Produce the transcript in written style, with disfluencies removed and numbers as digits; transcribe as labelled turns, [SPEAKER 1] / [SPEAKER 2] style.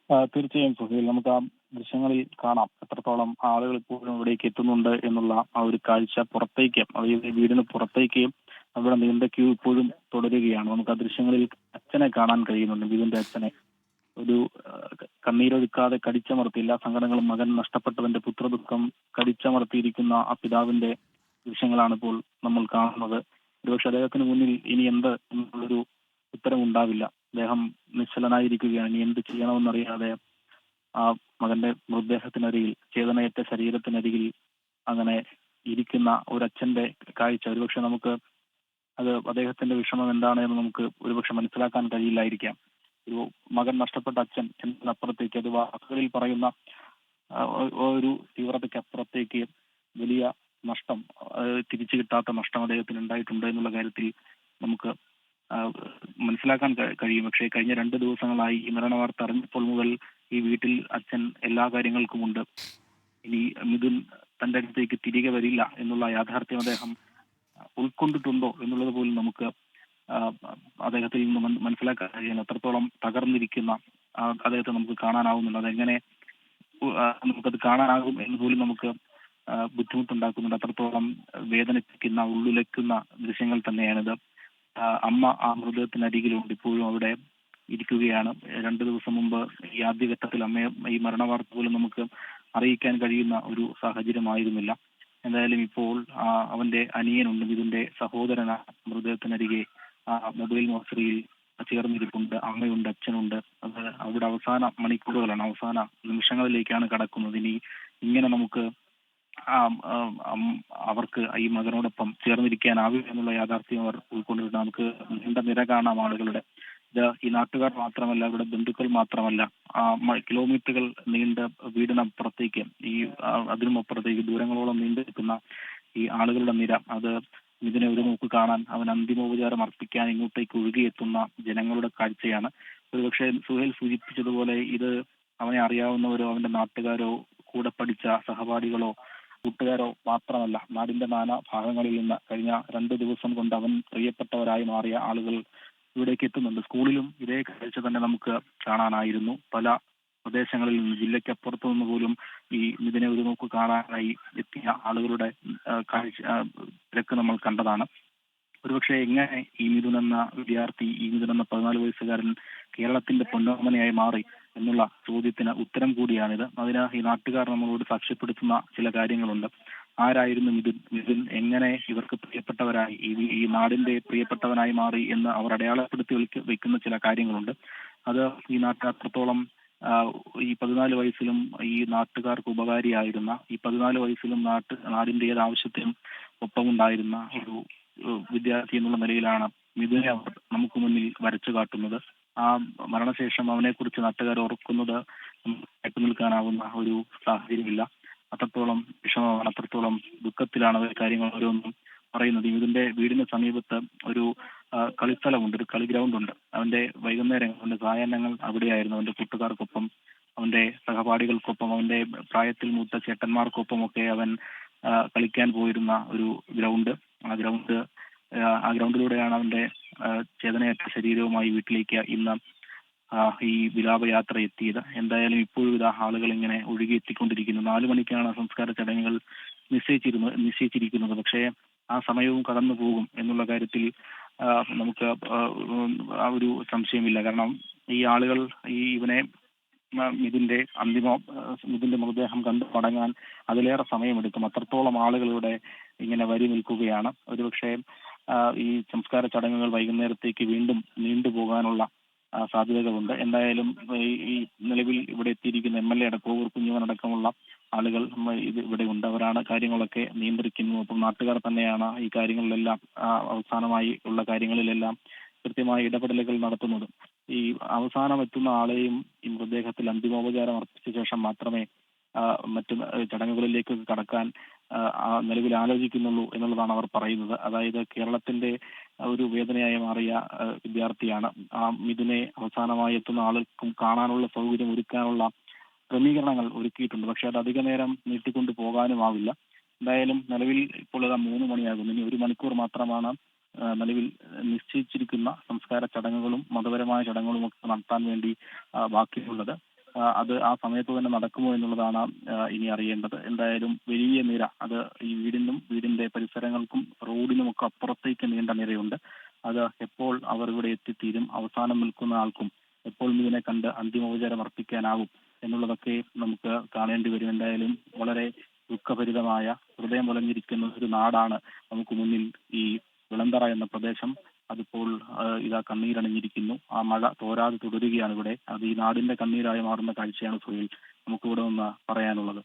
[SPEAKER 1] തീർച്ചയായും സുഹൈൽ, നമുക്ക് ആ ദൃശ്യങ്ങളിൽ കാണാം എത്രത്തോളം ആളുകൾ ഇപ്പോഴും ഇവിടേക്ക് എത്തുന്നുണ്ട് എന്നുള്ള ആ ഒരു കാഴ്ച. പുറത്തേക്ക്, അതായത് വീടിന് പുറത്തേക്ക് അവിടെ നീണ്ട ക്യൂ ഇപ്പോഴും തുടരുകയാണ്. നമുക്ക് ആ ദൃശ്യങ്ങളിൽ അച്ഛനെ കാണാൻ കഴിയുന്നുണ്ട്. ഇതിന്റെ അച്ഛനെ ഒരു കണ്ണീരൊഴുക്കാതെ കടിച്ചമർത്തി എല്ലാ സങ്കടങ്ങളും, മകൻ നഷ്ടപ്പെട്ടതിന്റെ പുത്രദുഃഖം കടിച്ചമർത്തിയിരിക്കുന്ന ആ പിതാവിന്റെ ദൃശ്യങ്ങളാണ് ഇപ്പോൾ നമ്മൾ കാണുന്നത്. ഒരുപക്ഷെ അദ്ദേഹത്തിന് മുന്നിൽ ഇനി എന്ത് എന്നുള്ളൊരു ഉത്തരം ഉണ്ടാവില്ല. അദ്ദേഹം നിശ്ചലനായിരിക്കുകയാണ്. ഇനി എന്ത് ചെയ്യണമെന്നറിയാതെ ആ മകന്റെ മൃതദേഹത്തിനരികിൽ, ചേതനയേറ്റ ശരീരത്തിനരികിൽ അങ്ങനെ ഇരിക്കുന്ന ഒരച്ഛന്റെ കാഴ്ച. ഒരുപക്ഷെ നമുക്ക് അത് അദ്ദേഹത്തിന്റെ വിഷമം എന്താണ് എന്ന് നമുക്ക് ഒരുപക്ഷെ മനസ്സിലാക്കാൻ കഴിയില്ലായിരിക്കാം. ഒരു മകൻ നഷ്ടപ്പെട്ട അച്ഛൻ എന്നതിനപ്പുറത്തേക്ക്, അത് വാക്കുകളിൽ പറയുന്ന ഒരു തീവ്രതയ്ക്കപ്പുറത്തേക്ക് വലിയ നഷ്ടം, തിരിച്ചു കിട്ടാത്ത നഷ്ടം അദ്ദേഹത്തിന് ഉണ്ടായിട്ടുണ്ട് എന്നുള്ള കാര്യത്തിൽ നമുക്ക് മനസ്സിലാക്കാൻ കഴിയും. പക്ഷേ കഴിഞ്ഞ 2 ദിവസങ്ങളായി ഈ മരണ വാർത്ത അറിഞ്ഞപ്പോൾ മുതൽ ഈ വീട്ടിൽ അച്ഛൻ എല്ലാ കാര്യങ്ങൾക്കുമുണ്ട്. ഇനി മിഥുൻ തന്റെ അടുത്തേക്ക് തിരികെ വരില്ല എന്നുള്ള യാഥാർത്ഥ്യം അദ്ദേഹം ഉൾക്കൊണ്ടിട്ടുണ്ടോ എന്നുള്ളത് പോലും നമുക്ക് അദ്ദേഹത്തിൽ നിന്ന് മനസ്സിലാക്കാൻ കഴിയുന്നു. അത്രത്തോളം തകർന്നിരിക്കുന്ന അദ്ദേഹത്തെ നമുക്ക് കാണാനാവുന്നുണ്ട്. അതെങ്ങനെ നമുക്കത് കാണാനാകും എന്ന് പോലും നമുക്ക് ബുദ്ധിമുട്ടുണ്ടാക്കുന്നുണ്ട്. അത്രത്തോളം വേദനിപ്പിക്കുന്ന, ഉള്ളുലയ്ക്കുന്ന ദൃശ്യങ്ങൾ തന്നെയാണിത്. അമ്മ ആ മൃതദേഹത്തിനരികിലുണ്ട്, ഇപ്പോഴും അവിടെ ഇരിക്കുകയാണ്. 2 ദിവസം മുമ്പ് ഈ ആദ്യഘട്ടത്തിൽ അമ്മയെ ഈ മരണവാർത്ത പോലും നമുക്ക് അറിയിക്കാൻ കഴിയുന്ന ഒരു സാഹചര്യമായിരുന്നില്ല. എന്തായാലും ഇപ്പോൾ അവന്റെ അനിയനുണ്ട്, ഇതിന്റെ സഹോദരന മൃതദേഹത്തിനരികെ മൊബൈൽ മോർച്ചറിയിൽ ചേർന്നിരിപ്പുണ്ട്. അമ്മയുണ്ട്, അച്ഛനുണ്ട്. അത് അവിടെ അവസാന മണിക്കൂറുകളാണ്, അവസാന നിമിഷങ്ങളിലേക്കാണ് കടക്കുന്നത്. ഇനി ഇങ്ങനെ നമുക്ക് അവർക്ക് ഈ മകനോടൊപ്പം ചേർന്നിരിക്കാനാവില്ല എന്നുള്ള യാഥാർത്ഥ്യം അവർ ഉൾക്കൊണ്ടിട്ട് നമുക്ക് നീണ്ട നിര കാണാം ആളുകളുടെ. ഇത് ഈ നാട്ടുകാർ മാത്രമല്ല, ഇവിടെ ബന്ധുക്കൾ മാത്രമല്ല, കിലോമീറ്ററുകൾ നീണ്ട വീടിനപ്പുറത്തേക്ക്, ഈ അതിനും അപ്പുറത്തേക്ക് ദൂരങ്ങളോളം നീണ്ടു നിൽക്കുന്ന ഈ ആളുകളുടെ നിര, അത് ഇതിനെ ഒരു നോക്ക് കാണാൻ, അവൻ അന്തിമോപചാരം അർപ്പിക്കാൻ ഇങ്ങോട്ടേക്ക് ഒഴുകിയെത്തുന്ന ജനങ്ങളുടെ കാഴ്ചയാണ്. ഒരുപക്ഷെ സുഹേൽ സൂചിപ്പിച്ചതുപോലെ ഇത് അവനെ അറിയാവുന്നവരോ അവന്റെ നാട്ടുകാരോ കൂടെ പഠിച്ച സഹപാഠികളോ കൂട്ടുകാരോ മാത്രമല്ല, നാടിന്റെ നാനാ ഭാഗങ്ങളിൽ നിന്ന് കഴിഞ്ഞ 2 ദിവസം കൊണ്ട് അവൻ പ്രിയപ്പെട്ടവരായി മാറിയ ആളുകൾ ഇവിടേക്ക് എത്തുന്നുണ്ട്. സ്കൂളിലും ഇതേ കാഴ്ച തന്നെ നമുക്ക് കാണാനായിരുന്നു. പല പ്രദേശങ്ങളിൽ നിന്ന്, ജില്ലയ്ക്കപ്പുറത്തു നിന്ന് പോലും ഈ ഇതിനെ ഒരു നോക്ക് കാണാനായി എത്തിയ ആളുകളുടെ കാഴ്ച തിരക്ക് നമ്മൾ കണ്ടതാണ്. ഒരുപക്ഷെ എങ്ങനെ ഈ മിഥുൻ എന്ന വിദ്യാർത്ഥി, ഈ മിഥുൻ എന്ന 14 വയസ്സുകാരൻ കേരളത്തിന്റെ പൊന്നോമനയായി മാറി എന്നുള്ള ചോദ്യത്തിന് ഉത്തരം കൂടിയാണിത്. അതിന് ഈ നാട്ടുകാർ നമ്മളോട് സാക്ഷ്യപ്പെടുത്തുന്ന ചില കാര്യങ്ങളുണ്ട്. ആരായിരുന്നു മിഥുൻ? മിഥുൻ എങ്ങനെ ഇവർക്ക് പ്രിയപ്പെട്ടവരായി, ഈ നാടിന്റെ പ്രിയപ്പെട്ടവനായി മാറി എന്ന് അവർ അടയാളപ്പെടുത്തി വെക്കുന്ന ചില കാര്യങ്ങളുണ്ട്. അത് ഈ നാട്ടിൽ അത്രത്തോളം ഈ 14 വയസ്സിലും ഈ നാട്ടുകാർക്ക് ഉപകാരിയായിരുന്ന, ഈ 14 വയസ്സിലും നാടിന്റെ ഏത് ആവശ്യത്തിനും ഒപ്പമുണ്ടായിരുന്ന ഒരു വിദ്യാർത്ഥി എന്നുള്ള നിലയിലാണ് മിഥുനെ അവർ നമുക്ക് മുന്നിൽ വരച്ചു കാട്ടുന്നത്. ആ മരണശേഷം അവനെ കുറിച്ച് നാട്ടുകാർ ഓർക്കുന്നത് കേട്ടു നിൽക്കാനാവുന്ന ഒരു സാഹചര്യമില്ല. അത്രത്തോളം വിഷമമാണ്, അത്രത്തോളം ദുഃഖത്തിലാണ് അവർ കാര്യങ്ങൾ ഓരോന്നും പറയുന്നത്. ഇതിന്റെ വീടിന് സമീപത്ത് ഒരു കളിസ്ഥലമുണ്ട്, ഒരു കളി ഗ്രൗണ്ട് ഉണ്ട്. അവന്റെ വൈകുന്നേരം, അവന്റെ സായാഹ്നങ്ങൾ അവിടെയായിരുന്നു. അവന്റെ കൂട്ടുകാർക്കൊപ്പം, അവന്റെ സഹപാഠികൾക്കൊപ്പം, അവന്റെ പ്രായത്തിൽ മൂത്ത ചേട്ടന്മാർക്കൊപ്പം ഒക്കെ അവൻ കളിക്കാൻ പോയിരുന്ന ഒരു ഗ്രൗണ്ട്. ആ ഗ്രൗണ്ടിലൂടെയാണ് അവന്റെ ചേതനയറ്റ ശരീരവുമായി വീട്ടിലേക്ക് ഇന്ന് ഈ വിലാപയാത്ര എത്തിയത്. എന്തായാലും ഇപ്പോഴും ഇതാ ആളുകൾ ഇങ്ങനെ ഒഴുകി എത്തിക്കൊണ്ടിരിക്കുന്നു. 4 മണിക്കാണ് സംസ്കാര ചടങ്ങുകൾ നിശ്ചയിച്ചിരിക്കുന്നത്. പക്ഷേ ആ സമയവും കടന്നു പോകും എന്നുള്ള കാര്യത്തിൽ നമുക്ക് ആ ഒരു സംശയമില്ല. കാരണം ഈ ആളുകൾ ഇവനെ മിഥുന്റെ മൃതദേഹം കണ്ടു മടങ്ങാൻ അതിലേറെ സമയമെടുക്കും. അത്രത്തോളം ആളുകളുടെ ഇങ്ങനെ വരി നിൽക്കുകയാണ്. ഒരുപക്ഷെ ഈ സംസ്കാര ചടങ്ങുകൾ വൈകുന്നേരത്തേക്ക് വീണ്ടും നീണ്ടുപോകാനുള്ള സാധ്യതകളുണ്ട്. എന്തായാലും ഈ നിലവിൽ ഇവിടെ എത്തിയിരിക്കുന്ന MLA കോവൂർ കുഞ്ഞുമോൻ അടക്കമുള്ള ആളുകൾ ഇവിടെ ഉണ്ട്. അവരാണ് കാര്യങ്ങളൊക്കെ നിയന്ത്രിക്കുന്നത്. അപ്പം നാട്ടുകാർ തന്നെയാണ് ഈ കാര്യങ്ങളിലെല്ലാം, അവസാനമായി ഉള്ള കാര്യങ്ങളിലെല്ലാം കൃത്യമായ ഇടപെടലുകൾ നടത്തുന്നത്. ഈ അവസാനം എത്തുന്ന ആളെയും ഈ മൃതദേഹത്തിൽ അന്തിമോപചാരം അർപ്പിച്ച ശേഷം മാത്രമേ മറ്റു ചടങ്ങുകളിലേക്ക് കടക്കാൻ നിലവിൽ ആലോചിക്കുന്നുള്ളൂ എന്നുള്ളതാണ് അവർ പറയുന്നത്. അതായത് കേരളത്തിന്റെ ഒരു വേദനയായി മാറിയ വിദ്യാർത്ഥിയാണ്. ആ മിഥുനെ അവസാനമായി എത്തുന്ന ആൾക്കും കാണാനുള്ള സൗകര്യം ഒരുക്കാനുള്ള ക്രമീകരണങ്ങൾ ഒരുക്കിയിട്ടുണ്ട്. പക്ഷെ അത് അധിക നേരം നീട്ടിക്കൊണ്ട് പോകാനുമാവില്ല. എന്തായാലും നിലവിൽ ഇപ്പോൾ 3 മണിയാകുന്നു. ഇനി 1 മണിക്കൂർ മാത്രമാണ് നിലവിൽ നിശ്ചയിച്ചിരിക്കുന്ന സംസ്കാര ചടങ്ങുകളും മതപരമായ ചടങ്ങുകളും ഒക്കെ നടത്താൻ വേണ്ടി ബാക്കിയുള്ളത്. അത് ആ സമയത്ത് തന്നെ നടക്കുമോ എന്നുള്ളതാണ് ഇനി അറിയേണ്ടത്. എന്തായാലും വലിയ നിര, അത് ഈ വീടിന്റെ പരിസരങ്ങൾക്കും റോഡിനുമൊക്കെ അപ്പുറത്തേക്ക് നീണ്ട നിരയുണ്ട്. അത് എപ്പോൾ അവർ ഇവിടെ എത്തിത്തീരും, അവസാനം നിൽക്കുന്ന ആൾക്കും എപ്പോൾ ഇതിനെ കണ്ട് അന്തിമോപചാരം അർപ്പിക്കാനാവും എന്നുള്ളതൊക്കെ നമുക്ക് കാണേണ്ടി വരും. എന്തായാലും വളരെ ദുഃഖഭരിതമായ, ഹൃദയം മുലഞ്ഞിരിക്കുന്ന ഒരു നാടാണ് നമുക്ക് മുന്നിൽ ഈ വിളന്തറ എന്ന പ്രദേശം. അതിപ്പോൾ ഇതാ കണ്ണീരണിഞ്ഞിരിക്കുന്നു. ആ മഴ തോരാതെ തുടരുകയാണ് ഇവിടെ. അത് ഈ നാടിന്റെ കണ്ണീരായി മാറുന്ന കാഴ്ചയാണ് സുഹൈൽ നമുക്കിവിടെ നിന്ന് പറയാനുള്ളത്.